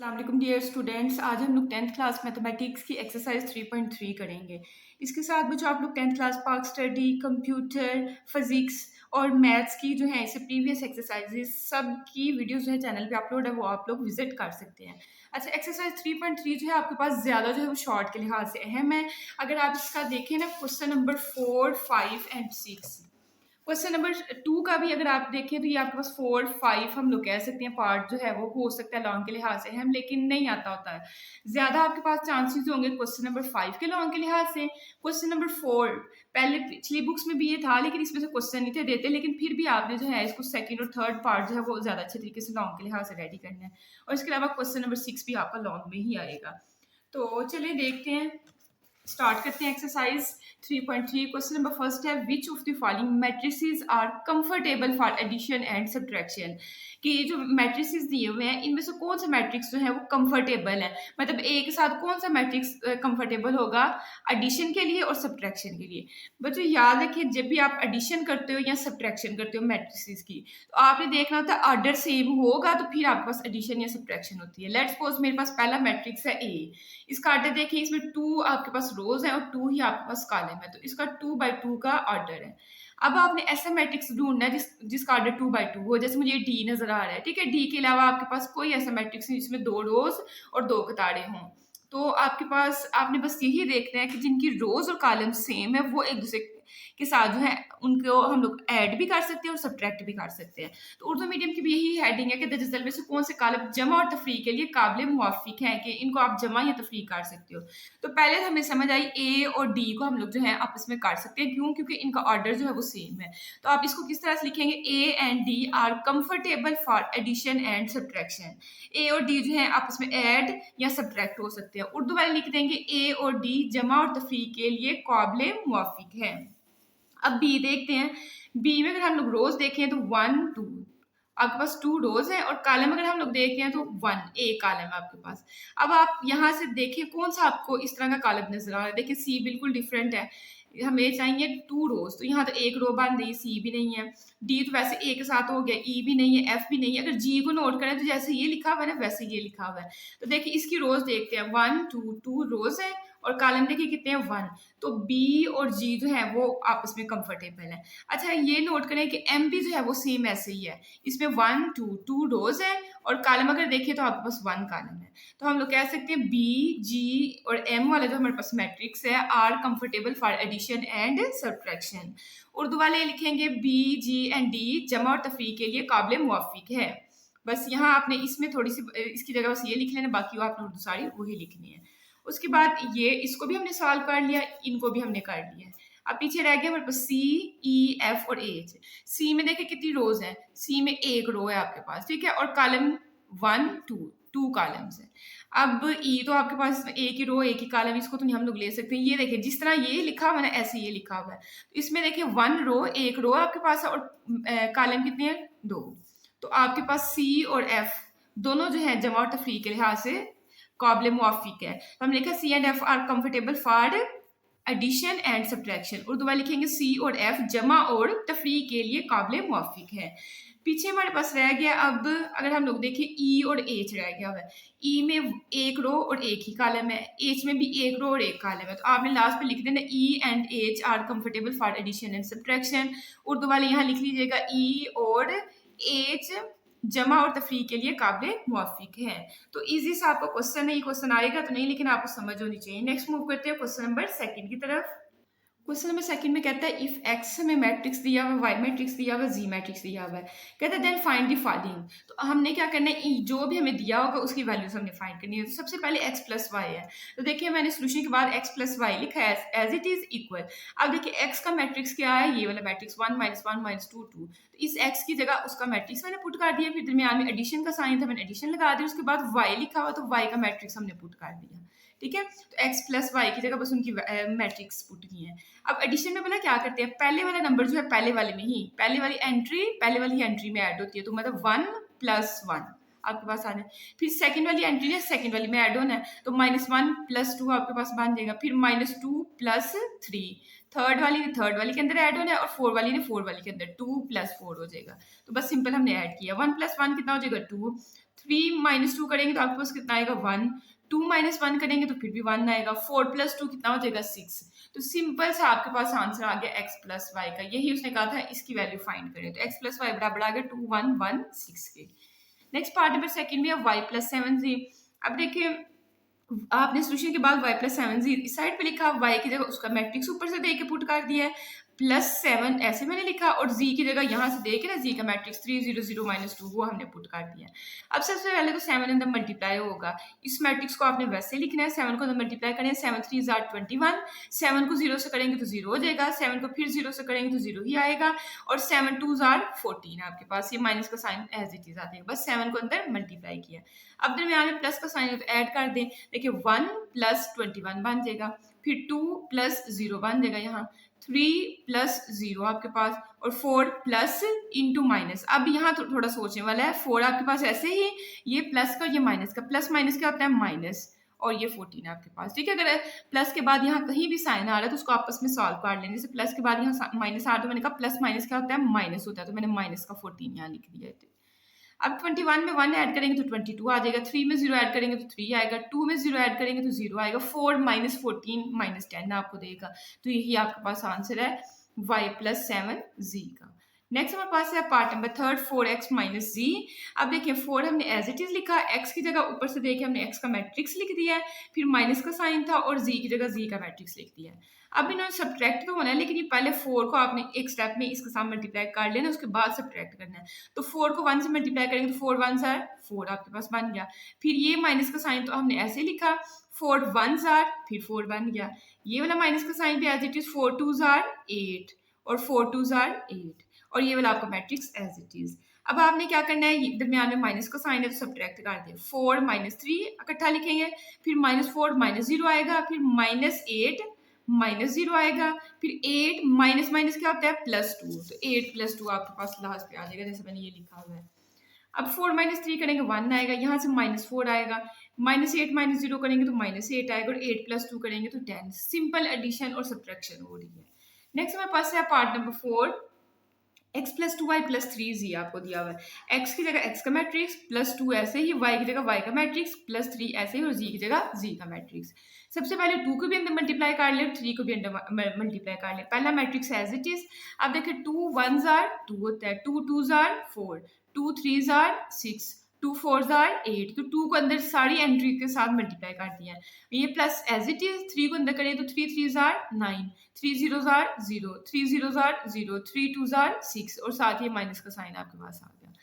अस्सलाम वालेकुम dear students. आज हम लोग 10th क्लास मैथमेटिक्स की एक्सरसाइज 3.3 करेंगे। इसके साथ में जो आप लोग 10th क्लास पाक स्टडी, कंप्यूटर, फिजिक्स और मैथ्स की जो है इससे प्रीवियस एक्सरसाइजेस सब की वीडियोस जो है चैनल पे अपलोड है, वो आप लोग विजिट कर सकते हैं। अच्छा, एक्सरसाइज 3.3 जो है आपके पास ज़्यादा जो है वो शॉर्ट के लिहाज से अहम है। अगर आप इसका देखें ना, question number 4, 5 and 6, question number 2 का भी अगर आप देखें तो ये आपके पास 4, 5 हम लोग कह सकते हैं पार्ट जो है वो हो सकता है लॉन्ग के लिहाज से हम, लेकिन नहीं आता होता है। ज़्यादा आपके पास चांसेस होंगे क्वेश्चन नंबर 5 के लॉन्ग के लिहाज से। क्वेश्चन नंबर 4 पहले पिछली बुक्स में भी ये था, लेकिन इसमें से क्वेश्चन नहीं थे देते, लेकिन फिर भी आपने जो है इसको सेकंड और थर्ड पार्ट जो है वो ज़्यादा अच्छे तरीके से लॉन्ग के लिहाज से रेडी करना है। और इसके अलावा क्वेश्चन नंबर 6 भी आपका लॉन्ग में ही आएगा। तो चलिए देखते हैं, स्टार्ट करते हैं एक्सरसाइज 3.3। क्वेश्चन नंबर फर्स्ट है, which of the following matrices are comfortable for addition and subtraction. कि ये जो मैट्रिसेस दिए हुए हैं इनमें से कौन सा मैट्रिक्स जो है वो कंफर्टेबल है, मतलब एक के साथ कौन सा मैट्रिक्स कंफर्टेबल होगा एडिशन के लिए और सब्ट्रैक्शन के लिए। बच्चों याद रखिए, जब भी आप एडिशन करते हो या सब्ट्रैक्शन करते हो मैट्रिसेस की, तो आपने देखना होता है ऑर्डर सेम होगा तो फिर आपके पास एडिशन या सब्ट्रैक्शन होती है। लेट्स सपोज मेरे पास पहला मैट्रिक्स है ए, इसका ऑर्डर देखिए, इसमें 2 आपके पास रोज है और 2 ही आपके पास कॉलम है, तो इसका 2 बाई 2 का ऑर्डर है। अब आपने ऐसा मैट्रिक्स ढूंढना है जिसका ऑर्डर 2 बाई 2 हो। जैसे मुझे डी नजर आ रहा है, ठीक है, डी के अलावा आपके पास कोई ऐसा मैट्रिक्स नहीं जिसमें 2 रोज और 2 कतारें हों। तो आपके पास आपने बस यही देखना है कि जिनकी रोज और कॉलम सेम है वो एक दूसरे के साथ जो है उनको हम लोग ऐड भी कर सकते हैं और सब्ट्रैक्ट भी कर सकते हैं। तो उर्दू मीडियम की भी यही हेडिंग है कि दरअसल में से कौन से कॉलम जमा और तफरी के लिए काबिल मुवाफिक हैं कि इनको आप जमा या तफरी कर सकते हो। तो पहले तो हमें समझ आई ए और डी को हम लोग जो है आपस में कर सकते हैं, क्यों? क्योंकि इनका ऑर्डर जो है वो सेम है। तो आप इसको किस तरह से लिखेंगे, A and D are comfortable for addition and subtraction. A और डी जो है आपस में ऐड या सब्ट्रैक्ट हो सकते हैं। उर्दू वाले लिख देंगे ए और डी जमा और तफरी के लिए काबिल मुवाफिक है। अब बी देखते हैं। बी में अगर हम लोग रोज देखें तो 1, 2 आपके पास 2 रोज है और कॉलम अगर हम लोग देखते हैं तो 1 एक कॉलम है आपके पास। अब आप यहाँ से देखें कौन सा आपको इस तरह का कॉलम नजर आ रहा है। देखिए सी बिल्कुल डिफरेंट है, हमें चाहिए 2 रोज, तो यहाँ तो एक रो बन रही, सी भी नहीं है। डी तो वैसे ए के साथ हो गया, ई भी नहीं है, एफ भी नहीं है। अगर जी को नोट करें तो जैसे ये लिखा हुआ है ना वैसे ये लिखा हुआ है। तो देखिए इसकी रोज देखते हैं, 1, 2 2 रोज है और कॉलम देखिए कितने हैं, 1। तो बी और जी जो है वो आपस में कंफर्टेबल है। अच्छा ये नोट करें कि एम भी जो है वो सेम ऐसे ही है, इसमें 1, 2 2 रोज है और कॉलम अगर देखिए तो आपके पास 1 कॉलम है। तो हम लोग कह सकते हैं बी, जी और एम वाला जो हमारे पास मैट्रिक्स है are comfortable for addition and subtraction. Urdu वाले लिखेंगे बी, जी एंड डी जमा और तफरीक के लिए काबिल मुवाफिक है। बस यहाँ आपने इसमें थोड़ी सी इसकी जगह बस ये लिख लेना, बाकी आपने उर्दू सारी वही लिखनी है। उसके बाद ये इसको भी हमने सॉल्व कर लिया, इनको भी हमने कर लिया। अब पीछे रह गया हमारे पास सी, ई, एफ और एच। सी में देखिए कितनी रोज है, सी में एक रो है आपके पास, ठीक है, और कॉलम 1, 2 कॉलम्स है। अब ई तो आपके पास एक ही रो एक ही कॉलम, इसको तो नहीं हम लोग ले सकते। ये देखिए जिस तरह ये लिखा हुआ है ना ऐसे ये लिखा हुआ है, तो इसमें देखिए 1 रो एक रो आपके पास है और कॉलम कितने हैं, 2। तो आपके पास सी और एफ दोनों जो है जमा और तफरी के लिहाज से काबिल मुवाफिक है। तो हम लिखा C and F are comfortable for addition and subtraction. Urdu वाले लिखेंगे सी और एफ जमा और तफरी के लिए काबिल मुवाफिक है। पीछे हमारे पास रह गया, अब अगर हम लोग देखें ई और एच रह गया हुआ है। ई में एक रो और एक ही कॉलम है, एच में भी एक रो और एक कॉलम है। तो आपने लास्ट पे लिख देना E and H are comfortable for addition and subtraction. Urdu वाले यहाँ लिख लीजिएगा ई और एच जमा और तफरी के लिए काबिल मुवाफिक है। तो इजी सा आपका क्वेश्चन है, ये क्वेश्चन आएगा तो नहीं, लेकिन आपको समझ होनी चाहिए। नेक्स्ट मूव करते हैं क्वेश्चन नंबर सेकंड की तरफ। क्वेश्चन नंबर सेकंड में कहता है इफ एक्स हमें मैट्रिक्स दिया हुआ, वाई मैट्रिक्स दिया हुआ, जी मैट्रिक्स दिया हुआ है, कहता है देन फाइंड द फॉलोइंग। तो हमने क्या करना है, जो भी हमें दिया होगा उसकी वैल्यूज हमने फाइंड करनी है। तो सबसे पहले एक्स प्लस वाई है, तो देखिए मैंने सोल्यूशन के बाद एक्स प्लस वाई लिखा है एज इट इज इक्वल। अब देखिए एक्स का मैट्रिक्स क्या है, ये वाला मैट्रिक्स 1 - 1 - 2 2। तो इस एक्स की जगह उसका मैट्रिक्स मैंने पुट कर दिया, फिर दरमियान में एडिशन का साइन था मैंने एडिशन लगा दिया, उसके बाद वाई लिखा हुआ तो वाई का मैट्रिक्स हमने पुट कर दिया, ठीक है। तो एक्स प्लस वाई की जगह बस उनकी मैट्रिक्स पुट की है। अब एडिशन में बोला क्या करते हैं, पहले वाला नंबर जो है पहले वाले में ही, पहले वाली एंट्री में ऐड होती है, तो मतलब 1 + 1 आपके पास आ जाए। फिर सेकंड वाली एंट्री है सेकंड वाली में ऐड होना है, तो -1 + 2 आपके पास बन जाएगा। फिर -2 + 3 थर्ड वाली के अंदर ऐड होना है और 4 वाली के अंदर 2 + 4 हो जाएगा। तो बस सिंपल हमने ऐड किया, 1 + 1 कितना हो जाएगा 2। 3 - 2 करेंगे तो आपके पास कितना आएगा 1, 2 - 1 करेंगे तो फिर भी 1 आएगा, 4 + 2 कितना हो जाएगा 6। तो सिंपल सा आपके पास आंसर आ गया x + y का। यही उसने कहा था इसकी वैल्यू फाइंड करें, तो x + y बराबर आ गया 2 1 1 6 के। नेक्स्ट पार्ट नंबर सेकंड में y + 7z। अब देखिए आपने सोल्यूशन के बाद y + 7z इस साइड पे लिखा, y की जगह उसका मैट्रिक्स ऊपर से दे के पुट कर दिया है, +7 ऐसे मैंने लिखा और z की जगह यहाँ से दे के ना z का मैट्रिक्स 3 0 0 -2 वो हमने पुट कर दिया। अब सबसे पहले तो 7 अंदर मल्टीप्लाई होगा, इस मैट्रिक्स को आपने वैसे लिखना है, 7 को अंदर मल्टीप्लाई करें, 7 3 21, 7 को 0 से करेंगे तो 0 हो जाएगा, 7 को फिर 0 से करेंगे तो 0 ही आएगा, और 7 2 14 आपके पास, ये माइनस का साइन एज इट इज आ जाएगा, बस 7 को अंदर मल्टीप्लाई किया। अब दरमियान में प्लस का साइन है तो ऐड कर दें, देखिए 1 + 21 बन जाएगा, फिर 2 + 0 बन जाएगा, यहाँ 3 + 0 आपके पास, और 4 प्लस इंटू माइनस। अब यहाँ थोड़ा सोचने वाला है, 4 आपके पास ऐसे ही, ये प्लस का और ये माइनस का, प्लस माइनस क्या होता है माइनस, और ये 14 आपके पास, ठीक है। अगर प्लस के बाद यहाँ कहीं भी साइन आ रहा है तो उसको आपस में सॉल्व कर लेने, जैसे प्लस के बाद यहाँ माइनस आ रहा है तो मैंने कहा प्लस माइनस क्या होता है माइनस होता है, तो मैंने माइनस का 14 यहाँ लिख दिया है। अब 21 में 1 ऐड करेंगे तो 22 आ जाएगा, 3 में 0 ऐड करेंगे तो 3 आएगा, 2 में 0 ऐड करेंगे तो 0 आएगा, 4 - 14 - 10 आपको देगा। तो यही आपके पास आंसर है y + 7z का। नेक्स्ट हमारे पास है part number third, 4x - z। अब देखिए 4 हमने एज इट इज लिखा, x की जगह ऊपर से देखिए हमने x का मैट्रिक्स लिख दिया है, फिर माइनस का साइन था और z की जगह z का मैट्रिक्स लिख दिया है। अब इन्होंने सब्ट्रैक्ट तो होना है, लेकिन ये पहले 4 को आपने एक स्टेप में इसके साथ मल्टीप्लाई कर लेना, उसके बाद सब्ट्रैक्ट करना है। तो 4 को 1 से मल्टीप्लाई करेंगे तो 4 1 4 आपके पास बन गया, फिर ये माइनस का साइन तो हमने ऐसे लिखा, 4 1 फिर 4 बन गया, ये वाला माइनस का साइन भी एज इट इज, 4 2 8 और 4 2 8, और ये वाला आपका मैट्रिक्स एज इट इज। अब आपने क्या करना है, दरमियान में माइनस का साइन है तो सब्ट्रैक्ट कर दे, 4 - 3 इकट्ठा लिखेंगे, फिर -4 -0 आएगा, फिर -8 -0 आएगा, फिर 8 माइनस माइनस क्या होता है +2, तो 8 + 2 आपके पास लास्ट पे आ जाएगा, जैसे मैंने ये लिखा हुआ है। अब 4 - 3 करेंगे 1 आएगा, यहाँ से -4 आएगा, -8 -0 करेंगे तो -8 आएगा, और 8 + 2 करेंगे तो 10। सिंपल एडिशन और सब्ट्रैक्शन हो रही है। नेक्स्ट हमारे पास है part number 4, x + 2y + 3z आपको दिया हुआ है, x की जगह x का मैट्रिक्स, +2 ऐसे ही, y की जगह y का मैट्रिक्स, +3 ऐसे ही, और z की जगह z का मैट्रिक्स। सबसे पहले 2 को भी अंदर मल्टीप्लाई कर ले और 3 को भी अंदर मल्टीप्लाई कर ले, पहला मैट्रिक्स एज इट इज। अब देखिए 2 1 2 होता है, 2 2 4, 2 3 6, 2 4 8, तो 2 को अंदर सारी एंट्री के साथ मल्टीप्लाई कर दिया है, ये प्लस एज इट इज। 3 को अंदर करें तो 3 3 9, 3 0 0, 3 0 0, 3 2 6, और साथ ही माइनस का साइन आपके पास आ गया।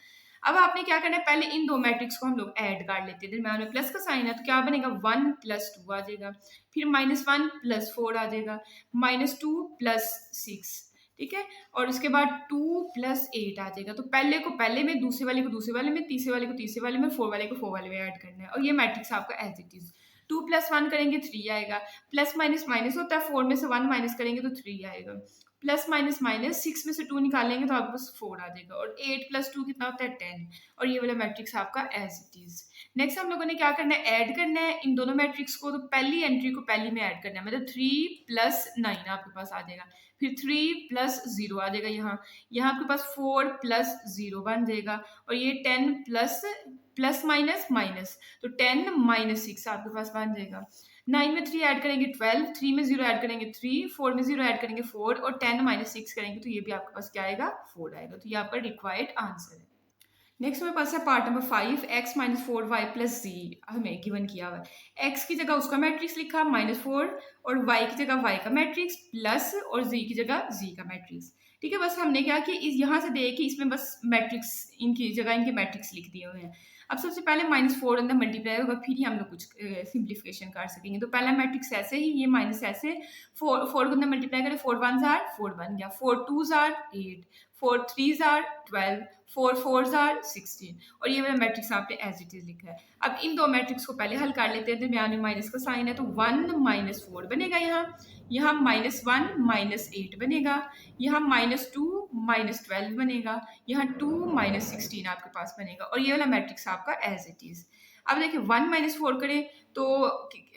अब आपने क्या करना है, पहले इन दो मैट्रिक्स को हम लोग ऐड कर लेते हैं, दरम्यान में प्लस का साइन है तो क्या बनेगा 1 + 2 आ जाएगा, फिर -1 + 4 आ जाएगा, -2 + 6, ठीक है, और उसके बाद 2 + 8 आ जाएगा। तो पहले को पहले में, दूसरे वाले को दूसरे वाले में, तीसरे वाले को तीसरे वाले में, 4 वाले को 4 वाले में ऐड करना है, और ये मैट्रिक्स आपका एज इट इज। 2 + 1 करेंगे 3 आएगा, प्लस माइनस माइनस होता है, 4 में से 1 माइनस करेंगे तो 3 आएगा, प्लस माइनस माइनस, 6 में से 2 निकालेंगे तो आपके पास 4 आ जाएगा, और 8 + 2 कितना होता है 10, और ये वाला मैट्रिक्स आपका एज इट इज। नेक्स्ट हम लोगों ने क्या करना है, ऐड करना है इन दोनों मैट्रिक्स को, तो पहली एंट्री को पहली में ऐड करना है, मतलब 3 + 9 आपके पास आ जाएगा, फिर 3 + 0 आ जाएगा, यहाँ आपके पास 4 + 0 बन जाएगा, और ये 10 प्लस माइनस माइनस, तो 10 - 6 आपके पास बन जाएगा। 9 में 3 ऐड करेंगे 12, 3 में 0 ऐड करेंगे 3, 4 में 0 ऐड करेंगे 4, और 10 - 6 करेंगे तो ये भी आपके पास क्या आएगा 4 आएगा, तो ये आपका रिक्वायर्ड आंसर है। नेक्स्ट मेरे पास है part number 5, x - 4y + z हमें गिवन किया हुआ है, x की जगह उसका मैट्रिक्स लिखा -4, और y की जगह y का मैट्रिक्स प्लस, और z की जगह z का मैट्रिक्स, ठीक है। बस हमने क्या कि इस यहाँ से दे कि इसमें बस मैट्रिक्स, इनकी जगह इनके मैट्रिक्स लिख दिए हुए हैं। अब सबसे पहले -4 अंदर मल्टीप्लाई होगा, फिर ही हम लोग कुछ सिंप्लीफिकेशन कर सकेंगे। तो पहला मैट्रिक्स ऐसे ही, ये माइनस ऐसे, 4 को अंदर मल्टीप्लाई करें, 4 1 4 बन गया, 4 2 8, 4 3 12, 4 4 16, और ये वाला मैट्रिक्स आपने एज इट इज लिखा है। अब इन दो मैट्रिक्स को पहले हल कर लेते हैं, दरमियान में माइनस का साइन है तो 1 - 4 बनेगा, यहाँ -1 - 8 बनेगा, यहाँ -2 - 12 बनेगा, यहाँ 2 - 16 आपके पास बनेगा, और ये वाला मैट्रिक्स आपका एज इट इज। अब देखिए 1 - 4 करें तो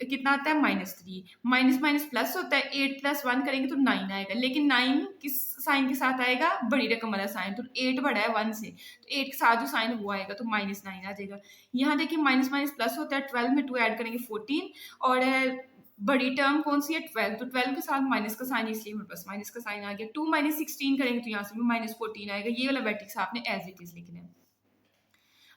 कितना आता है -3, माइनस माइनस प्लस होता है, 8 + 1 करेंगे तो 9 आएगा, लेकिन 9 किस साइन के साथ आएगा, बड़ी रकम वाला साइन, तो 8 बड़ा है 1 से, तो 8 के साथ जो साइन वो आएगा तो -9 आ जाएगा। यहाँ देखिए माइनस माइनस प्लस होता है, 12 में 2 ऐड करेंगे 14, और बड़ी टर्म कौन सी है 12, तो 12 के साथ माइनस का साइन, इसलिए हमारे पास माइनस का साइन आ गया। 2 - 16 करेंगे तो यहाँ से भी -14 आएगा। ये वाला मैट्रिक्स आपने एज इट इज लिखना है।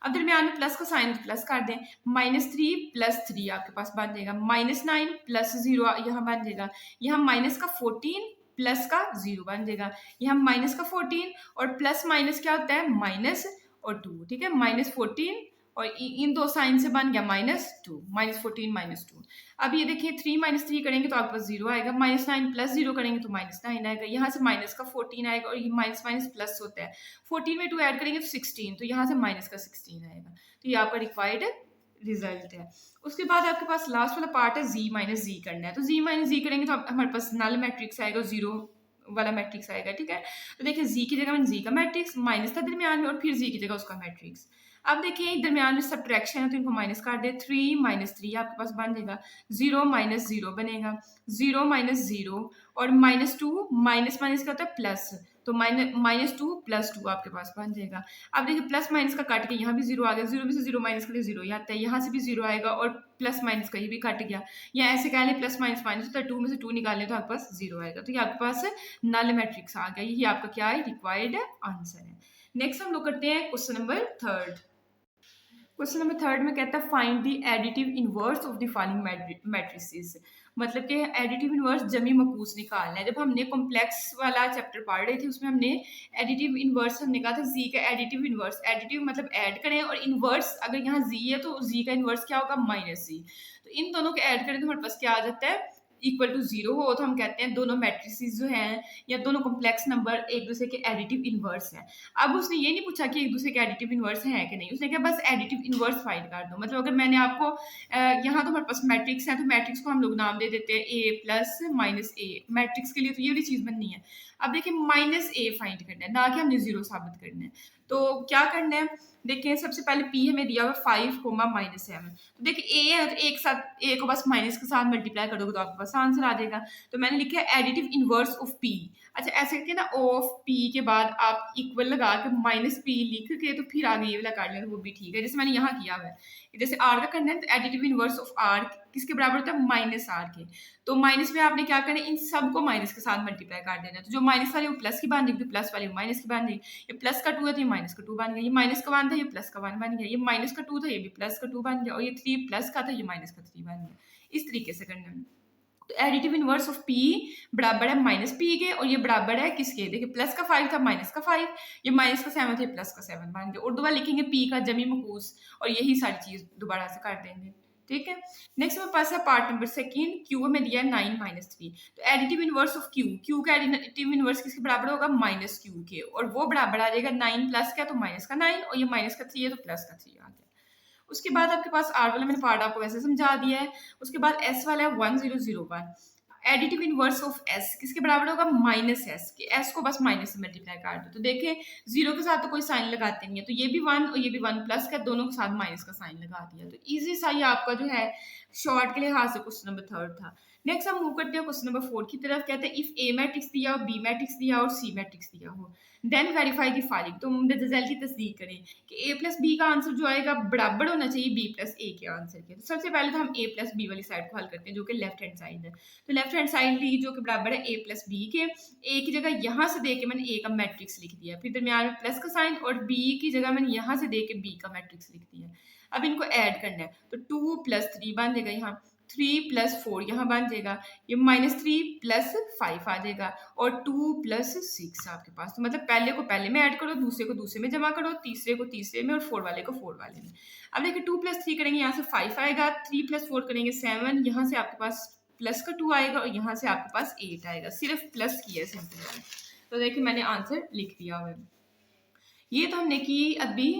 अब दरमियान में प्लस का साइन प्लस कर दें, -3 + 3 आपके पास बन जाएगा, -9 + 0 यहाँ बन जाएगा, यहाँ माइनस का 14 प्लस का 0 बन जाएगा, यहाँ माइनस का 14 और प्लस माइनस क्या होता है, माइनस और 2, ठीक है, -14 और इन दो साइन से बन गया -2, -14 -2। अब ये देखिए 3 - 3 करेंगे तो आपके पास 0 आएगा, -9 + 0 करेंगे तो -9 आएगा, यहाँ से माइनस का 14 आएगा, और ये माइनस माइनस प्लस होता है, 14 में 2 ऐड करेंगे तो 16, तो यहाँ से माइनस का 16 आएगा। तो ये आपका रिक्वायर्ड रिजल्ट है। उसके बाद आपके पास लास्ट वाला पार्ट है z - z करना है, तो z - z करेंगे तो हमारे पास नल मैट्रिक्स आएगा, 0 वाला मैट्रिक्स आएगा, ठीक है। तो देखिए z की जगह मैंने z का मैट्रिक्स, माइनस था दरमियान में, और फिर z की जगह उसका मैट्रिक्स। अब देखिए दरमियान में सब्ट्रैक्शन है तो इनको माइनस कर दे, 3 - 3 आपके पास बन जाएगा, 0 - 0 बनेगा, 0 - 0 और -2, माइनस माइनस क्या होता है प्लस, तो -2 + 2 आपके पास बन जाएगा। अब देखिए प्लस माइनस का काट के यहाँ भी 0 आ गया, 0 में से 0 माइनस कर 0 ही आता है, यहाँ से भी 0 आएगा, और प्लस माइनस कहीं भी कट गया, या ऐसे कह लें प्लस माइनस माइनस होता है, 2 में से 2 निकालें तो आपके पास 0 आएगा। तो ये आपके पास नल मैट्रिक्स आ गया, यही आपका क्या है, रिक्वायर्ड आंसर है। नेक्स्ट हम लोग करते हैं क्वेश्चन नंबर 3। क्वेश्चन नंबर 3 में कहता है find the additive inverse of the following matrices, मतलब कि एडिटिव इनवर्स जमी मकूस निकालना है। जब हमने कॉम्प्लेक्स वाला चैप्टर पढ़ रहे थे उसमें हमने एडिटिव इनवर्स, हमने कहा था जी का एडिटिव इनवर्स, एडिटिव मतलब ऐड करें, और इनवर्स अगर यहाँ जी है तो जी का इनवर्स क्या होगा, -जी, तो इन दोनों को ऐड करें तो हमारे पास क्या आ जाता है, इक्वल टू 0 हो, तो हम कहते हैं दोनों मैट्रिसेस जो हैं या दोनों कॉम्प्लेक्स नंबर एक दूसरे के एडिटिव इनवर्स हैं। अब उसने ये नहीं पूछा कि एक दूसरे के एडिटिव इनवर्स हैं कि नहीं, उसने कहा बस एडिटिव इनवर्स फाइंड कर दो। मतलब अगर मैंने आपको यहाँ तो हमारे पास मैट्रिक्स है, तो मैट्रिक्स को हम लोग नाम दे देते हैं a + -a, मैट्रिक्स के लिए तो ये वाली चीज़ बननी है। अब देखिए -a फाइंड करना है, ना कि हमने 0 साबित करना है। तो क्या करना है, देखिए सबसे पहले p हमें दिया हुआ 5, -7, तो देखिए a है तो एक साथ a को बस माइनस के साथ मल्टीप्लाई कर दोगे तो आपके पास आंसर आ जाएगा। तो मैंने लिखा है एडिटिव इनवर्स ऑफ p। अच्छा ऐसे करके ना ऑफ p के बाद आप इक्वल लगा के -p लिख के तो फिर आगे ये वाला कर लेना, वो भी ठीक है, जैसे मैंने यहाँ किया हुआ है। जैसे r का करना है तो एडिटिव इनवर्स ऑफ r किसके बराबर होता है, -r के। तो माइनस में आपने क्या करना है, इन सबको माइनस के साथ मल्टीप्लाई कर देना, तो जो माइनस वाली वो प्लस की बन जाएगी, तो प्लस वाली माइनस की बन जाएगी। ये प्लस का 2 है तो ये माइनस का 2 बन गया, ये माइनस का 1 था ये प्लस का 1 बन गया, ये माइनस का 2 था ये भी प्लस का 2 बन गया, और ये 3 प्लस का था ये माइनस का 3 बन गया। इस तरीके से करना है। तो एडिटिव इनवर्स ऑफ p बराबर है -p के, और ये बराबर है किसके, देखिए प्लस का 5 था माइनस का 5, ये माइनस का 7 थे प्लस का 7 बन गया। उर्दू वाला लिखेंगे p का जमी मकूस, और यही सारी चीज दोबारा से कर देंगे, ठीक है। नेक्स्ट मेरे पास है पार्ट नंबर 2, q में दिया है 9 - 3, तो एडिटिव इनवर्स ऑफ q का एडिटिव इनवर्स किसके बराबर होगा, -q के, और वो बराबर आ जाएगा 9 प्लस का तो माइनस का 9, और ये माइनस का 3 है तो प्लस का 3 आ गया। उसके बाद आपके पास आर वाला मैंने पार्ट आपको वैसे समझा दिया है। उसके बाद एस वाला है 1001, एडिटिव इनवर्स ऑफ एस किसके बराबर होगा, -s के, एस को बस माइनस से मल्टीप्लाई कर दो। तो देखें 0 के साथ तो कोई साइन लगाते नहीं है, तो ये भी 1 और ये भी 1 प्लस का, दोनों के साथ माइनस का साइन लगा दिया। तो इजी सा ये आपका जो है शॉर्ट के लिहाज से क्वेश्चन नंबर 3 था। नेक्स्ट हम मूव करते हैं क्वेश्चन नंबर 4 की तरफ। कहते हैं इफ ए मैट्रिक्स दिया हो, बी मैट्रिक्स दिया हो और सी मैट्रिक्स दिया हो, देन वेरीफाई द फॉलोइंग, तो रिजल्ट की तस्दीक करें कि a + b का आंसर जो आएगा बराबर होना चाहिए b + a के आंसर के। तो सबसे पहले तो हम a + b वाली साइड को हल करते हैं जो कि लेफ्ट हैंड साइड है। तो लेफ्ट हैंड साइड ली जो कि बराबर है a + b के, a की जगह यहाँ से दे के मैंने a का मैट्रिक्स लिख दिया, फिर दरमियान में प्लस का साइन, और b की जगह मैंने यहाँ से दे के b का मैट्रिक्स लिख दिया। अब इनको ऐड करना है, तो 2 + 3 बन जाएगा, यहाँ 3 + 4 यहाँ बन जाएगा, ये -3 + 5 आ जाएगा, और 2 + 6 आपके पास। तो मतलब पहले को पहले में ऐड करो, दूसरे को दूसरे में जमा करो, तीसरे को तीसरे में, और 4 वाले को 4 वाले में। अब देखिए 2 + 3 करेंगे, यहाँ से 5 आएगा, 3 + 4 करेंगे 7, यहाँ से आपके पास प्लस का 2 आएगा, और यहाँ से आपके पास 8 आएगा, सिर्फ प्लस किया है सिंपल। तो देखिए मैंने आंसर लिख दिया हुआ है। ये तो हमने की अभी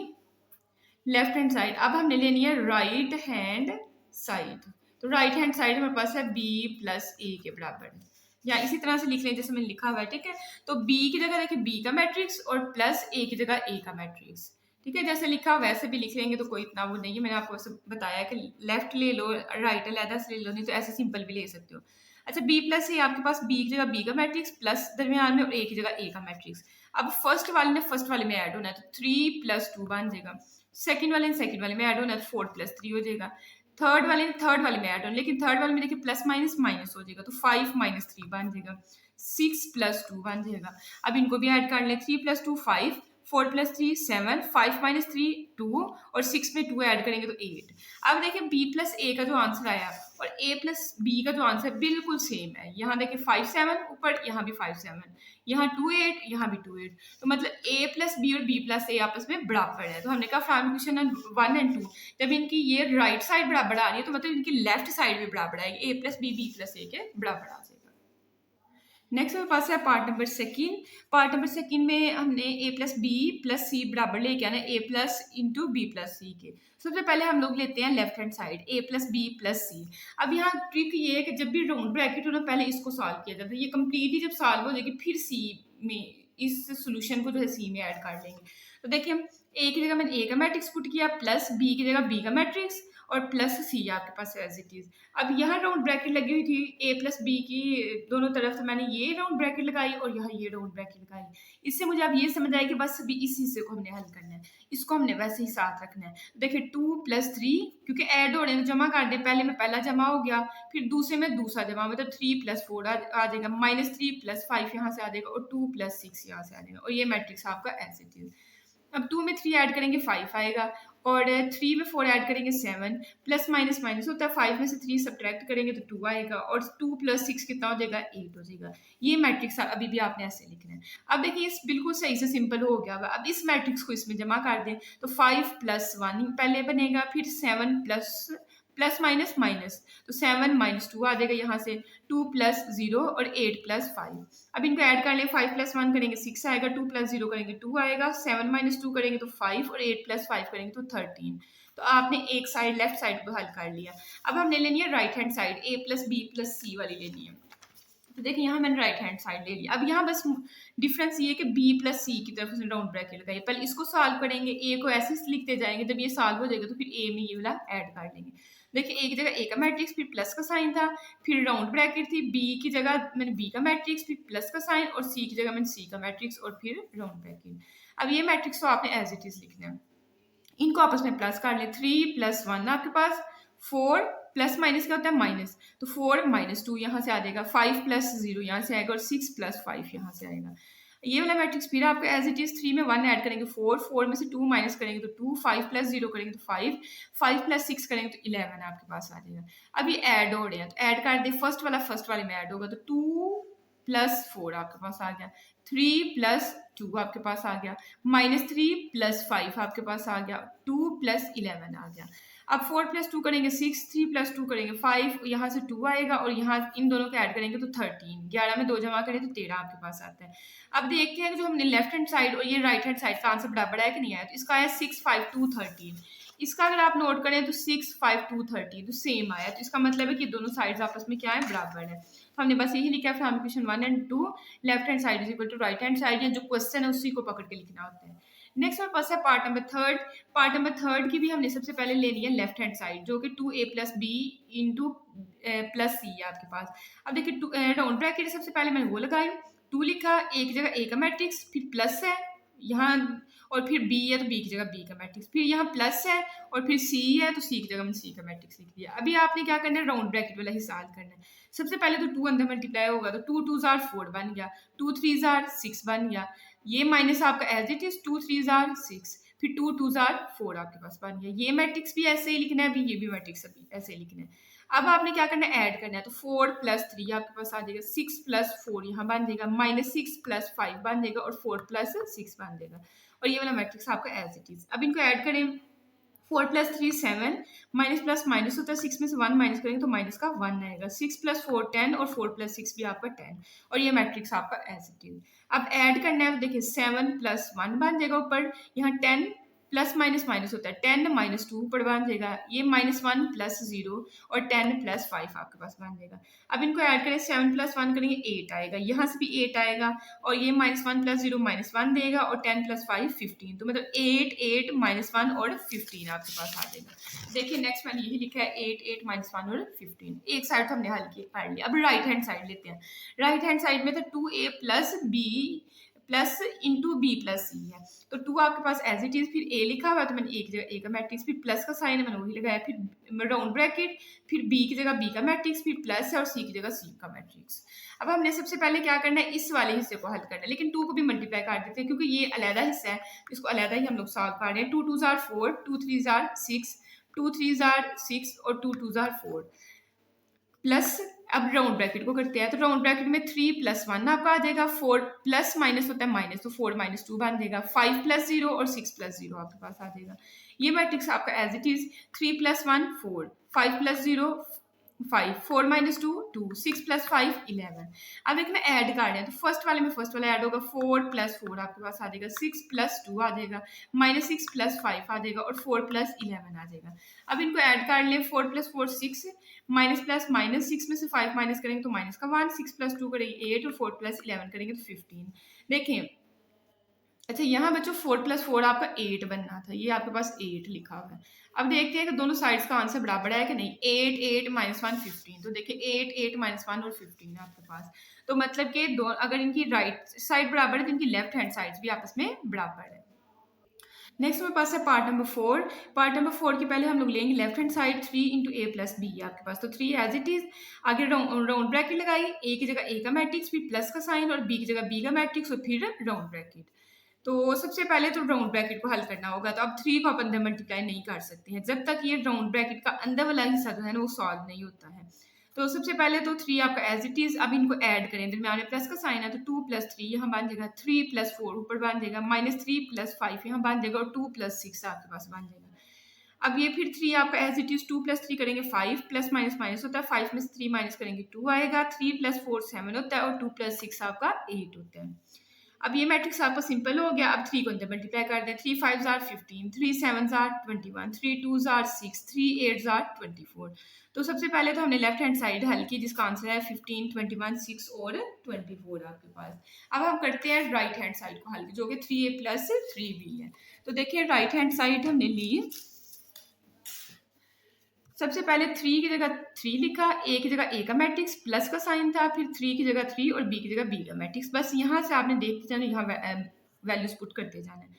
लेफ्ट हैंड साइड। अब हमने लेनी है राइट हैंड साइड। तो राइट हैंड साइड हमारे पास है b + a के बराबर, या इसी तरह से लिख लें जैसे मैंने लिखा हुआ है, ठीक है। तो b की जगह देखिए b का मैट्रिक्स, और +a की जगह a का मैट्रिक्स, ठीक है, जैसे लिखा वैसे भी लिख लेंगे तो कोई इतना वो नहीं है। मैंने आपको बताया कि लेफ्ट ले लो, राइट अलहदा से ले लो, नहीं तो ऐसे सिंपल भी ले सकते हो। अच्छा, बी प्लस ए आपके पास बी की जगह बी का मैट्रिक्स प्लस दरमियान में और ए की जगह ए का मैट्रिक्स। अब फर्स्ट वाले ने फर्स्ट वाले में ऐड होना है तो 3+2 बन जाएगा। सेकंड वाले ने सेकंड वाले में ऐड होना है तो 4+3 हो जाएगा। थर्ड वाले ने थर्ड वाले में ऐड होना, लेकिन थर्ड वाले में देखिए प्लस माइनस माइनस हो जाएगा तो 5-3 बन जाएगा। 6+2 बन जाएगा। अब इनको भी ऐड कर लें, 3+2 5, 4+3 7, 5-3 2 और 6 में 2 ऐड करेंगे तो 8। अब देखिए बी प्लस ए का जो आंसर आया और ए प्लस बी का जो आंसर बिल्कुल सेम है। यहाँ देखिए 5-7 ऊपर, यहाँ भी 5-7, यहाँ 2-8, यहाँ भी 2-8। तो मतलब ए प्लस बी और बी प्लस ए आपस में बराबर है। तो हमने कहा फैमिली इक्वेशन 1 और 2 जब इनकी ये राइट साइड बराबर आ रही है तो मतलब इनकी लेफ्ट साइड भी बराबर आएगी, ए प्लस बी प्लस ए के बराबर आ जाएगा। नेक्स्ट हमारे पास है part number second. Part number second में हमने ए प्लस बी प्लस सी बराबर लेके आना ए प्लस इंटू बी प्लस सी के। सबसे पहले हम लोग लेते हैं लेफ्ट हैंड साइड ए प्लस बी प्लस सी। अब यहाँ ट्रिक ये है कि जब भी राउंड ब्रैकेट हो ना पहले इसको सॉल्व किया जाता है। ये कंप्लीटली जब सॉल्व हो जाएगी फिर सी में इस सोल्यूशन को जो है सी में ऐड कर लेंगे। तो देखिए हम ए की जगह मैंने ए का मैट्रिक्स पुट किया प्लस बी की जगह बी का मैट्रिक्स और प्लस सी आपके पास एज इट इज। अब यहाँ राउंड ब्रैकेट लगी हुई थी ए प्लस बी की दोनों तरफ, तो मैंने ये राउंड ब्रैकेट लगाई और यहाँ ये राउंड ब्रैकेट लगाई। इससे मुझे अब ये समझ आया कि बस अभी इस हिस्से को हमने हल करना है, इसको हमने वैसे ही साथ रखना है। देखिए 2+3 क्योंकि ऐड हो रहे हैं तो जमा कर दे, पहले में पहला जमा हो गया फिर दूसरे में दूसरा जमा, मतलब 3+4 आ जाएगा, -3+5 यहाँ से आ जाएगा और 2+6 यहाँ से आ जाएगा और ये मैट्रिक्स आपका एज इट इज। अब 2 में 3 ऐड करेंगे 5 आएगा और 3 में 4 ऐड करेंगे 7, प्लस माइनस माइनस होता है, 5 में से 3 सब्ट्रैक्ट करेंगे तो 2 आएगा और 2+6 कितना हो जाएगा 8 हो जाएगा। ये मैट्रिक्स अभी भी आपने ऐसे लिखना है। अब देखिए इस बिल्कुल सही से सिंपल हो गया होगा। अब इस मैट्रिक्स को इसमें जमा कर दें तो 5+1 पहले बनेगा, फिर 7 प्लस माइनस माइनस तो 7-2 आ जाएगा यहाँ से, 2+0 और 8+5। अब इनको ऐड कर लें, 5+1 करेंगे 6 आएगा, 2+0 करेंगे 2 आएगा, 7-2 करेंगे तो 5 और 8+5 करेंगे तो 13। तो आपने एक साइड लेफ्ट साइड को हल कर लिया। अब हमने लेनी है राइट हैंड साइड ए प्लस बी प्लस सी वाली लेनी है। तो देखिए यहाँ मैंने राइट हैंड साइड ले लिया। अब यहाँ बस डिफरेंस ये है कि बी प्लस सी की तरफ से राउंड ब्रैकेट लगाइए। पहले इसको सॉल्व करेंगे, ए को ऐसे लिखते जाएंगे, जब ये सॉल्व हो जाएगा तो फिर ए में ये वाला ऐड कर लेंगे। देखिए ए की जगह ए का मैट्रिक्स फिर प्लस का साइन था, फिर राउंड ब्रैकेट थी, बी की जगह मैंने बी का मैट्रिक्स फिर प्लस का साइन और सी की जगह मैंने सी का मैट्रिक्स और फिर राउंड ब्रैकेट। अब ये मैट्रिक्स तो आपने एज इट इज लिखना है, इनको आपस में प्लस कर लें। 3+1 आपके पास 4 प्लस माइनस क्या होता है माइनस, तो 4-2 यहाँ से आ जाएगा, 5+0 यहाँ से आएगा और 6+5 यहाँ से आएगा। ये वाला मैट्रिक्स फिर आपको एज इट इज 3 में 1 ऐड करेंगे 4, 4 में से 2 माइनस करेंगे तो 2, 5+0 करेंगे तो 5, 5+6 करेंगे तो 11 आपके पास आ जाएगा। अब ये ऐड हो रहे हैं तो ऐड कर दे, फर्स्ट वाला फर्स्ट वाले में ऐड होगा तो 2+4 आपके पास आ गया, 3+2 आपके पास आ गया, -3+5 आपके पास आ गया, 2+11 आ गया। अब 4+2 करेंगे 6, 3+2 करेंगे 5, यहाँ से 2 आएगा और यहाँ इन दोनों को ऐड करेंगे तो 13, 11 में 2 जमा करें तो 13 आपके पास आता है। अब देखते हैं कि जो हमने लेफ्ट हैंड साइड और ये राइट हैंड साइड का आंसर बराबर है कि नहीं आया। तो इसका आया 6, 5, 2, 13। इसका अगर आप नोट करें तो 6, 5, 2, 13 तो सेम आया, तो इसका मतलब है कि दोनों साइड्स आपस में क्या है बराबर है। तो हमने बस यही लिखा है फॉर्म इक्वेशन 1 और 2, left hand side is equal to right hand side, या जो क्वेश्चन है उसी को पकड़ के लिखना होता है। नेक्स्ट हमारे पास है part number third. Part number third की भी हमने सबसे पहले लेनी है लेफ्ट हैंड साइड, जो कि 2a plus B into plus C है आपके पास। अब देखिए राउंड ब्रैकेट सबसे पहले मैंने वो लगाई, 2 लिखा, ए की जगह ए का मैट्रिक्स, फिर प्लस है यहाँ और फिर बी है तो बी की जगह बी का मैट्रिक्स, फिर यहाँ प्लस है और फिर सी है तो सी की जगह मैंने सी का मैट्रिक्स लिख दिया। अभी आपने क्या करना है, राउंड ब्रैकेट वाला हिसाब करना है। सबसे पहले तो 2 अंदर मल्टीप्लाई होगा तो 2 2s are 4 बन गया, 2 3s are 6 बन गया, ये माइनस आपका as it is 2 3s are 6, फिर 2 2s are 4 आपके पास बन गया। ये मैट्रिक्स भी ऐसे ही लिखना है, अभी ये भी मैट्रिक्स अभी ऐसे ही लिखना है। अब आपने क्या करना है, ऐड करना है, तो 4+3 आपके पास आ जाएगा, 6+4 यहाँ बन जाएगा, -6+5 बन जाएगा और 4+6 बन जाएगा और ये वाला मैट्रिक्स आपका एज इट इज। अब इनको ऐड करें, 4+3 7, माइनस प्लस माइनस होता है, 6 में से 1 माइनस करेंगे तो माइनस का 1 आएगा, 6+4 10 और 4+6 भी आपका 10 और ये मैट्रिक्स आपका एज इट इज। अब ऐड करना है, देखिए 7+1 बन जाएगा ऊपर, यहाँ 10 प्लस माइनस माइनस होता है, 10 माइनस 2 ऊपर बन जाएगा, ये -1 प्लस 0 और 10 प्लस 5 आपके पास बन जाएगा। अब इनको ऐड करें, 7 प्लस 1 करेंगे 8 आएगा, यहाँ से भी 8 आएगा और ये -1 प्लस 0 -1 देगा और 10 प्लस 5 15, तो मतलब 8 8 -1 और 15 आपके पास आ जाएगा। देखिए नेक्स्ट मैंने यही लिखा है 8 8 -1 और 15। एक साइड तो हमने हल की कर लिया। अब राइट हैंड साइड लेते हैं। राइट हैंड साइड में तो 2a plus b plus into B plus C है, तो 2 आपके पास एज इट इज, फिर a लिखा हुआ है तो मैंने एक जगह a का मैट्रिक्स, फिर प्लस का साइन है मैंने वही लगाया, फिर राउंड ब्रैकेट, फिर b की जगह b का मैट्रिक्स, फिर प्लस है और c की जगह c का मैट्रिक्स। अब हमने सबसे पहले क्या करना है, इस वाले हिस्से को हल करना है, लेकिन 2 को भी मल्टीप्लाई कर देते हैं क्योंकि ये अलहदा हिस्सा है, इसको अलहदा ही हम लोग सॉल्व कर रहे हैं। 2 2 जार 4, 2 3 जार 6, 2 3 जार 6 और 2 2 जार 4 प्लस, अब राउंड ब्रैकेट को करते हैं तो राउंड ब्रैकेट में 3 प्लस 1 आपका आ जाएगा, 4 प्लस माइनस होता है माइनस, तो 4 माइनस 2 बन जाएगा, 5 प्लस 0 और 6 प्लस 0 आपके पास आ जाएगा। ये मैट्रिक्स आपका as it is, 3 plus 1 4, 5 plus 0 5, 4 minus 2 2, 6 plus 5 11। अब एक ना ऐड कर रहे हैं तो फर्स्ट वाले में फर्स्ट वाला ऐड होगा, 4 प्लस 4 आपके पास आ जाएगा, 6 प्लस 2 आ जाएगा, माइनस 6 प्लस 5 आ जाएगा और 4 प्लस 11 आ जाएगा। अब इनको ऐड कर लें, 4 प्लस 4 6, माइनस प्लस माइनस, 6 में से 5 माइनस करेंगे तो माइनस का 1, 6 प्लस 2 करेंगे 8 और 4 प्लस 11 करेंगे तो 15। देखें अच्छा यहाँ बच्चों 4 प्लस 4 आपका 8 बनना था, ये आपके पास 8 लिखा हुआ है। अब देखते हैं कि दोनों साइड्स का आंसर बराबर है कि नहीं। 8 8 माइनस 1 15, तो देखिए 8 8 माइनस 1 और 15 है आपके पास, तो मतलब कि दो अगर इनकी राइट साइड बराबर है तो इनकी लेफ्ट हैंड साइड भी आपस में बराबर है। नेक्स्ट हमारे पास है पार्ट नंबर 4। पार्ट नंबर 4 के पहले हम लोग लेंगे लेफ्ट हैंड साइड, 3 इंटू ए प्लस बी आपके पास, तो 3 एज इट इज, आगे राउंड ब्रैकेट लगाई, ए की जगह ए का मैट्रिक्स, फिर प्लस का साइन और बी की जगह बी का मैट्रिक्स और फिर राउंड ब्रैकेट। तो सबसे पहले तो राउंड ब्रैकेट को हल करना होगा, तो अब 3 को आप अंदर मल्टीप्लाई नहीं कर सकते हैं जब तक ये राउंड ब्रैकेट का अंदर वाला हिस्सा जो है ना वो सॉल्व नहीं होता है। तो सबसे पहले तो 3 आपका एज इट इज, अब इनको ऐड करें, दरमियान में प्लस का साइन है तो 2 प्लस 3 यहाँ बन जाएगा, 3 प्लस 4 ऊपर बन जाएगा, माइनस 3 प्लस 5 यहाँ बन जाएगा और 2 प्लस 6 आपके पास बन जाएगा। अब ये फिर 3 आपका एज इट इज, 2 प्लस 3 करेंगे 5, प्लस माइनस माइनस होता है, 5 में से 3 माइनस करेंगे 2 आएगा, 3 प्लस 4 7 होता है और 2 प्लस 6 आपका 8 होता है। अब ये मैट्रिक्स आपका सिंपल हो गया। अब 3 को अंदर मल्टीप्लाई कर दें, 3 5 आर 15, 3 7 आर 21, 3 2 आर 6, 3 8 आर 24। तो सबसे पहले तो हमने लेफ्ट हैंड साइड हल की जिसका आंसर है 15 21 6 और 24 आपके पास। अब हम करते हैं राइट हैंड साइड को हल, जो कि 3a प्लस 3b है। तो देखिए राइट हैंड साइड हमने ली, सबसे पहले 3 की जगह 3 लिखा, a की जगह a का मैट्रिक्स, प्लस का साइन था, फिर 3 की जगह 3 और b की जगह b का मैट्रिक्स। बस यहाँ से आपने देखते जाना, यहाँ वैल्यूज पुट करते जाना है।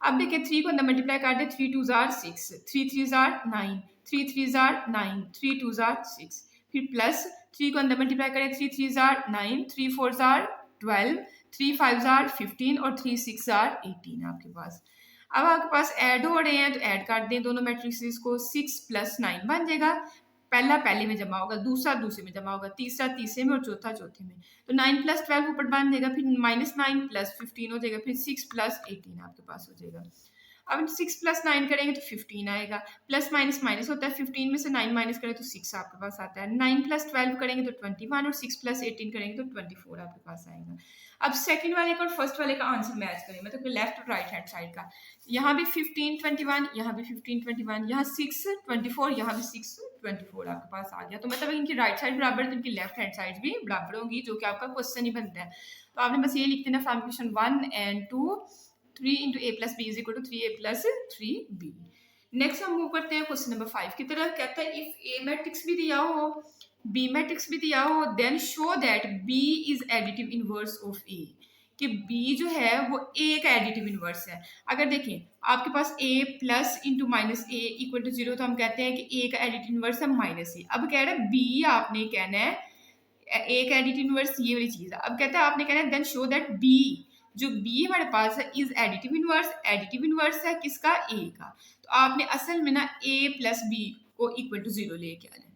अब देखिए 3 को अंदर मल्टीप्लाई कर दे, 3 2 जार 6, 3 3 जार 9, 3 3 जार 9, 3 2 जार 6, फिर प्लस 3 को अंदर मल्टीप्लाई करें, 3 3 जार 9, 3 4 जार 12, 3 5 जार 15 और 3 6 जार 18 आपके पास। अब आपके पास ऐड हो रहे हैं तो ऐड कर दें दोनों मैट्रिक्स को, 6 प्लस 9 बन जाएगा, पहला पहले में जमा होगा, दूसरा दूसरे में जमा होगा, तीसरा तीसरे में और चौथा चौथे में। तो 9 प्लस 12 ऊपर बन जाएगा, फिर माइनस 9 प्लस 15 हो जाएगा, फिर 6 प्लस 18 आपके पास हो जाएगा। अब 6 प्लस 9 करेंगे तो 15 आएगा, प्लस माइनस माइनस होता है, 15 में से 9 माइनस करें तो 6 आपके पास आता है, 9 प्लस 12 करेंगे तो 21 और 6 प्लस 18 करेंगे तो 24 आपके पास आएगा। अब सेकंड वाले का और फर्स्ट वाले का आंसर मैच करें, मतलब लेफ्ट और राइट हैंड साइड का। यहाँ भी 15 21, यहाँ भी 15 21, यहाँ 6 24, यहाँ भी 6 24 आपके पास आ गया। तो मतलब इनकी राइट साइड बराबर है तो इनकी लेफ्ट हैंड साइड भी बराबर होगी, जो कि आपका क्वेश्चन ही बनता है। तो आपने बस ये लिख देना from question 1 and 2, 3 into a plus b is equal to 3a plus 3b। Next हम मूव करते हैं क्वेश्चन नंबर 5 की तरफ। कहता है इफ a मैट्रिक्स भी दिया हो, b मैट्रिक्स भी दिया हो, then show that b is additive inverse of a, कि b जो है वो a का एडिटिव इनवर्स है। अगर देखें आपके पास a plus into minus a equal to 0, तो हम कहते हैं कि a का एडिटिव इनवर्स है माइनस a। अब कह रहा है b आपने कहना है a का एडिटिव इनवर्स ये वाली चीज है। अब कहता है आपने कहना है देन शो दैट b, जो b हमारे पास है is additive inverse, additive inverse है किसका, a का। तो आपने असल में ना a प्लस b को इक्वल टू 0 लेके आना है।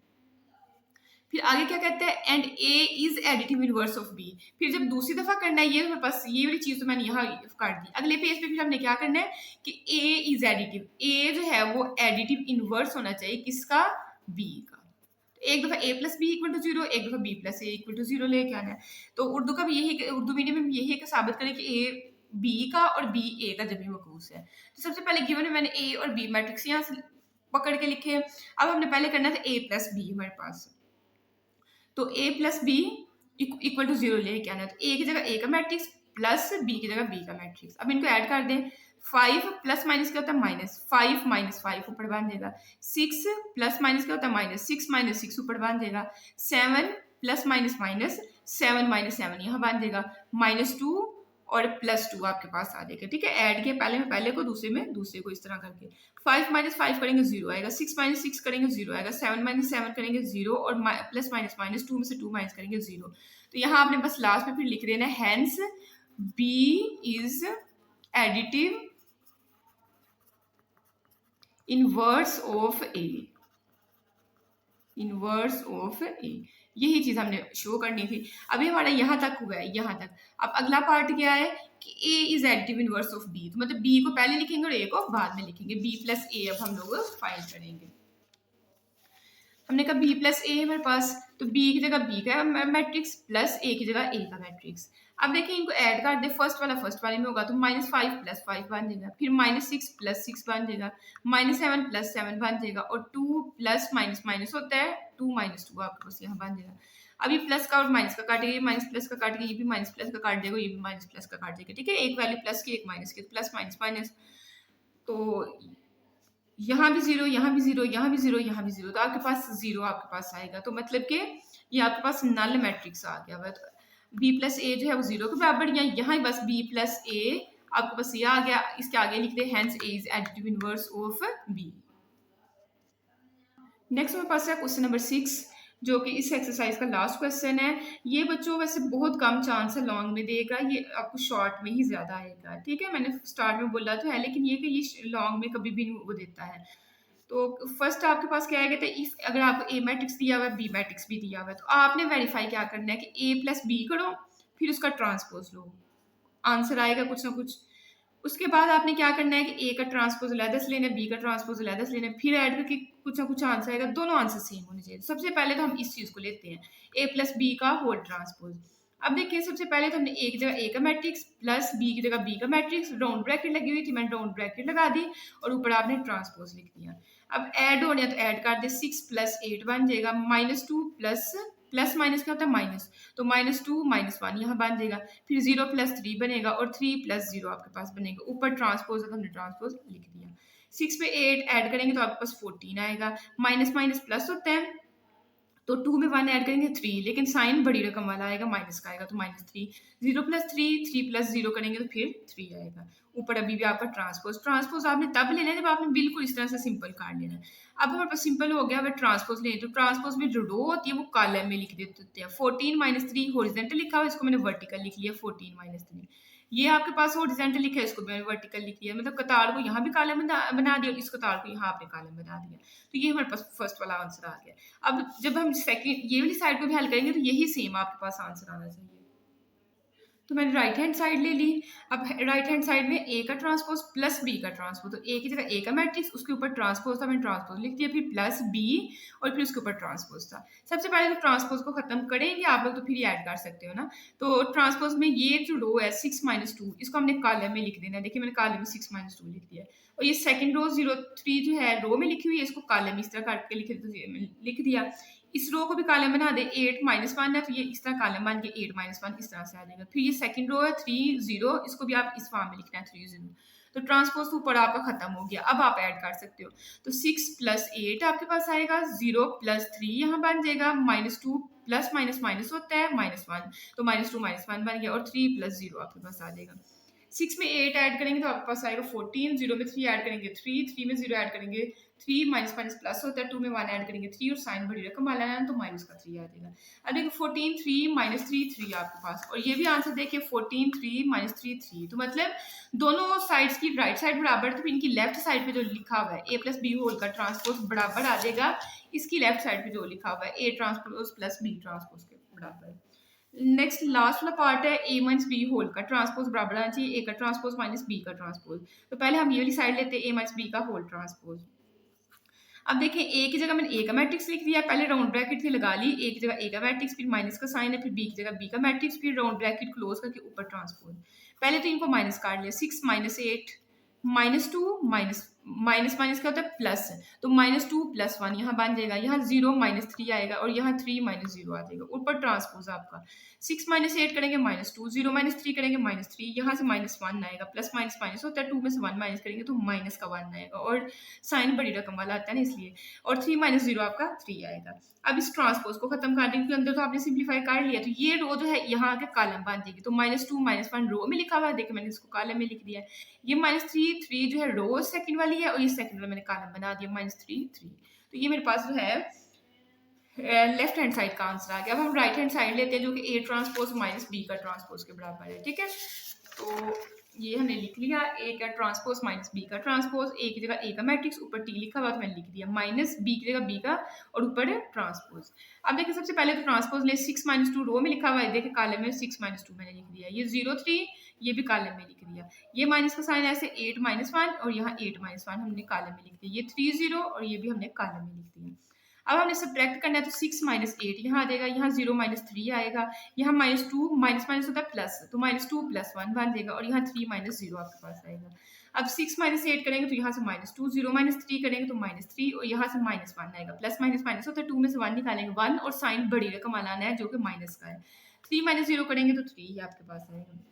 फिर आगे क्या कहते हैं, and a is additive inverse of b। फिर जब दूसरी दफा करना है, ये मेरे पास ये वाली चीज तो मैंने यहाँ कर दी। अगले पेज पे फिर हमने क्या करना है कि a इज एडिटिव, a जो है वो एडिटिव इनवर्स होना चाहिए किसका, b का। एक दफा a plus B equal to 0, एक दफा b plus a equal to 0 लेके आना है। तो उर्दू का भी यही, उर्दू मीडियम में यही है कि साबित करें कि a बी का और बी ए का जब मकूस है। तो सबसे पहले गिवन है, मैंने ए और बी मैट्रिक्स यहाँ से पकड़ के लिखे। अब हमने पहले करना था ए प्लस बी हमारे पास, तो A plus B equal to zero लेके आना है। तो ए की जगह ए का मैट्रिक्स प्लस बी की जगह बी का मैट्रिक्स। अब इनको ऐड कर दें। 5 प्लस माइनस क्या होता है माइनस, 5 माइनस 5 ऊपर बांध देगा। 6 प्लस माइनस क्या होता है माइनस, 6 माइनस 6 ऊपर बांध देगा। 7 प्लस माइनस माइनस, 7 माइनस 7 यहाँ बांध देगा। -2 और +2 आपके पास आ जाएगा। ठीक है, ऐड किया पहले में पहले को, दूसरे में दूसरे को, इस तरह करके। 5 माइनस 5 करेंगे 0 आएगा। 6 माइनस 6 करेंगे 0 आएगा। 7 माइनस 7 करेंगे 0 और प्लस माइनस माइनस 2 में से 2 माइनस करेंगे 0। तो यहाँ आपने बस लास्ट में फिर लिख देना है hence B is additive inverse of A, inverse of A. यही चीज हमने शो करनी थी। अभी हमारा यहाँ तक हुआ है, यहाँ तक। अब अगला पार्ट क्या है कि A is additive inverse of B, तो मतलब बी को पहले लिखेंगे और ए को बाद में लिखेंगे। बी प्लस ए अब हम लोग फाइंड करेंगे। हमने कहा बी प्लस ए हमारे पास, तो बी की जगह बी का मैट्रिक्स प्लस ए की जगह ए का मैट्रिक्स। अब देखिए इनको ऐड कर दे, फर्स्ट वाला फर्स्ट वाले में होगा तो -5 प्लस 5 बन देगा। फिर -6 प्लस 6 बन देगा। -7 प्लस 7 बन देगा। और 2 प्लस माइनस माइनस होता है 2 -2 आपके पास यहाँ बन देगा। अब ये प्लस का और माइनस का काटेगा, ये माइनस प्लस का काटेगा, ये भी माइनस प्लस का काट देगा, ये भी माइनस प्लस का काट देगा। ठीक है, एक वैल्यू प्लस की एक माइनस की, प्लस माइनस माइनस। तो यहाँ भी 0, यहाँ भी 0, यहाँ भी 0, यहाँ भी 0, तो आपके पास 0 आपके पास आएगा। तो मतलब कि ये आपके पास नल मैट्रिक्स आ गया हुआ। तो बी प्लस ए जो है वो 0 के बराबर, या यहाँ ही बस बी प्लस ए आपके पास ये आ गया। इसके आगे लिखते हैं hence a is additive inverse of b. Next हमारे पास है क्वेश्चन नंबर 6, जो कि इस एक्सरसाइज का लास्ट क्वेश्चन है। ये बच्चों वैसे बहुत कम चांस है लॉन्ग में देगा, ये आपको शॉर्ट में ही ज्यादा आएगा। ठीक है, मैंने स्टार्ट में बोला तो है, लेकिन ये कि ये लॉन्ग में कभी भी वो देता है। तो फर्स्ट आपके पास क्या आएगा, तो इफ अगर आपको ए मैट्रिक्स दिया हुआ है, बी मैट्रिक्स भी दिया हुआ है, तो आपने वेरीफाई क्या करना है कि ए प्लस बी करो, फिर उसका ट्रांसपोज लो, आंसर आएगा कुछ ना कुछ। उसके बाद आपने क्या करना है कि ए का ट्रांसपोज अलहदा से लेना है, बी का ट्रांसपोज अलहदा से लेना है, फिर ऐड करके कुछ ना कुछ आंसर आएगा। दोनों आंसर सेम होने चाहिए। सबसे पहले तो हम इस चीज को लेते हैं, ए प्लस बी का होल ट्रांसपोज। अब देखिए सबसे पहले तो हमने ए की जगह ए का मैट्रिक्स प्लस बी की जगह बी का मैट्रिक्स, राउंड ब्रैकेट लगी हुई थी, मैंने राउंड ब्रैकेट लगा दी और ऊपर आपने ट्रांसपोज लिख दिया। अब ऐड होने तो ऐड कर दे, 6 प्लस 8 बन जाएगा। -2 प्लस प्लस माइनस क्या होता है माइनस, तो -2 -1 यहाँ बन जाएगा। फिर 0 प्लस 3 बनेगा और 3 प्लस 0 आपके पास बनेगा। ऊपर ट्रांसपोज है तो हमने ट्रांसपोज लिख दिया। 6 पे 8 ऐड करेंगे तो आपके पास 14 आएगा। माइनस माइनस प्लस होता है, तो 2 में 1 ऐड करेंगे 3, लेकिन साइन बड़ी रकम वाला आएगा, माइनस का आएगा, तो -3। 0 प्लस 3, 3 प्लस 0 करेंगे तो फिर 3 आएगा। ऊपर अभी भी आपका ट्रांसपोज आपने तब लेना है जब आपने बिल्कुल इस तरह से सिंपल काट लेना है। अब हमारे पास सिंपल हो गया, अगर ट्रांसपोज लें तो ट्रांसपोज में जो रो होती है वो कॉलम में लिख देते हैं। 14 - 3 हॉरिजॉन्टल लिखा हुआ है, इसको मैंने वर्टिकल लिख लिया 14 - 3। ये आपके पास हॉरिजॉन्टल लिखा है, इसको मैंने वर्टिकल लिख लिया, मतलब कतार को यहाँ भी कॉलम बना दिया और इस कतार को यहाँ आपने कॉलम बना दिया। तो ये हमारे पास फर्स्ट वाला आंसर आ गया। अब जब हम सेकंड ये वाली साइड को भी हल करेंगे तो यही सेम आपके पास आंसर आना चाहिए। तो मैंने राइट हैंड साइड ले ली। अब राइट हैंड साइड में ए का ट्रांसपोज प्लस बी का ट्रांसपोज, तो ए की जगह ए का मैट्रिक्स, उसके ऊपर ट्रांसपोज था, मैंने ट्रांसपोज लिख दिया, फिर प्लस बी और फिर उसके ऊपर ट्रांसपोज था। सबसे पहले तो ट्रांसपोज को खत्म करेंगे आप लोग, तो फिर ऐड कर सकते हो ना। तो ट्रांसपोज में ये जो रो है 6 - 2, इसको हमने कॉलम में लिख देना है। देखिए मैंने कॉलम में 6 - 2 लिख दिया है। और ये सेकंड रो 03 जो है रो में लिखी हुई है, इसको कॉलम में इस तरह काट के लिख दिया। इस रो को भी कॉलम बना दे, 8 - 1 है तो ये इस तरह कॉलम बन के 8 - 1 इस तरह से आ जाएगा। फिर ये सेकंड रो है 3 0, इसको भी आप इस फॉर्म में लिखना है 3 0। तो ट्रांसपोज तो ऊपर आपका खत्म हो गया। अब आप ऐड कर सकते हो, तो 6 + 8 आपके पास आएगा, 0 + 3 यहाँ बन जाएगा, -2 प्लस माइनस माइनस होता है -1, तो -2 -1 बन गया और 3 + 0 आपके पास आ जाएगा। 6 में 8 ऐड करेंगे तो आपके पास आएगा 14, 0 में 3 ऐड करेंगे 3, 3 में 0 ऐड करेंगे 3, माइनस माइनस प्लस होता है, 2 में 1 ऐड करेंगे 3 और साइन बड़ी रकम वाला है तो माइनस का 3 आ जाएगा। अब देखो 14 3 -3 3 आपके पास, और ये भी आंसर देखिए 14 3 -3 3, तो मतलब दोनों साइड्स की राइट साइड बराबर, तो इनकी लेफ्ट साइड पे जो लिखा हुआ है ए प्लस बी होल का ट्रांसपोज बराबर आ जाएगा इसकी लेफ्ट साइड पे जो लिखा हुआ है a transpose plus b transpose के बराबर। नेक्स्ट लास्ट वाला पार्ट है ए माइनस बी होल का ट्रांसपोज बराबर आना चाहिए ए का ट्रांसपोज माइनस बी का ट्रांसपोज। तो पहले हम ये वाली साइड लेते हैं ए माइनस बी का होल ट्रांसपोज। अब देखें ए की जगह मैंने ए का मैट्रिक्स लिख दिया, पहले राउंड ब्रैकेट थी लगा ली, ए की जगह ए का मैट्रिक्स, फिर माइनस का साइन है, फिर बी की जगह बी का मैट्रिक्स, फिर राउंड ब्रैकेट क्लोज करके ऊपर ट्रांसपोज। पहले तो इनको माइनस काट लिया, 6 minus 8 minus 2 minus minus minus क्या होता है प्लस, तो -2 + 1 यहाँ बन जाएगा, यहाँ 0 -3 आएगा और यहाँ 3 -0 आ जाएगा, ऊपर ट्रांसपोज आपका 6 - 8 करेंगे -2, 0 - 3 करेंगे -3, यहाँ से -1 आएगा, प्लस माइनस माइनस होता है, 2 में से 1 माइनस करेंगे तो माइनस का 1 आएगा और साइन बड़ी रकम वाला आता है ना इसलिए, और 3 - 0 आपका 3 आएगा। अब इस ट्रांसपोज को खत्म कर देंगे, अंदर तो आपने सिंप्लीफाई कर लिया, तो ये रो जो है यहाँ आके कॉलम बन जाएगी, तो -2 -1 रो में लिखा हुआ है, देखिए मैंने इसको कॉलम में लिख दिया है। ये -3 3 जो है रो सेकंड वाली है और ये सेकंड वाला मैंने कॉलम बना दिया -3 3। तो ये मेरे पास जो है लेफ्ट हैंड साइड का आंसर आ गया। अब हम राइट हैंड साइड लेते हैं जो कि ए ट्रांसपोज माइनस बी का ट्रांसपोज के बराबर है, ठीक है। तो ये हमने लिख लिया, ए का ट्रांसपोज माइनस बी का ट्रांसपोज, ए की जगह ए का मैट्रिक्स, ऊपर टी लिखा हुआ तो मैंने लिख दिया, माइनस बी की जगह बी का और ऊपर ट्रांसपोज। अब देखिए सबसे पहले तो ट्रांसपोज ले, 6 - 2 रो में लिखा हुआ है, देखिए कॉलम में 6 - 2 मैंने लिख दिया, ये 0 3 ये भी कॉलम में लिख दिया, ये माइनस का साइन ऐसे 8 - 1 और यहाँ 8 - 1 हमने कॉलम में लिख दिया, ये 3 0 और ये भी हमने कॉलम में लिख दिया। अब हमने सब्ट्रैक्ट करना है तो 6 - 8 यहाँ आ जाएगा, यहाँ 0 - 3 आएगा, यहाँ -2 माइनस माइनस होता है प्लस, तो -2 + 1 बन जाएगा और यहाँ 3 - 0 आपके पास आएगा। अब 6 - 8 करेंगे तो यहाँ से -2, 0 - 3 करेंगे तो -3 और यहाँ से -1 आएगा, प्लस माइनस माइनस होता है, 2 में से 1 निकालेंगे 1 और साइन बड़ी रकम वाला आना है जो कि माइनस का है, 3 - 0 करेंगे तो 3 ही आपके पास आएगा।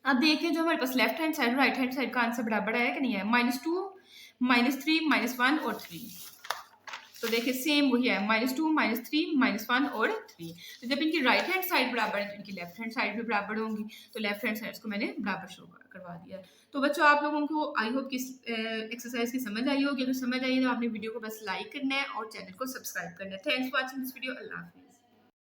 अब देखिए जो हमारे पास लेफ्ट हैंड साइड और राइट हैंड साइड का आंसर बराबर आया कि नहीं है, -2 -3 -1 और 3। तो देखिए सेम वही है, -2 -3 -1 और 3। तो जब इनकी राइट हैंड साइड बराबर है तो इनकी लेफ्ट हैंड साइड भी बराबर होंगी, तो लेफ्ट हैंड साइड को मैंने बराबर शो करवा दिया है। तो बच्चों आप लोगों को आई होप कि एक्सरसाइज की समझ आई होगी, अगर समझ आई तो आपने वीडियो को बस लाइक करना है और चैनल को सब्सक्राइब करना है। Thanks for watching this video, अल्लाह हाफिज़।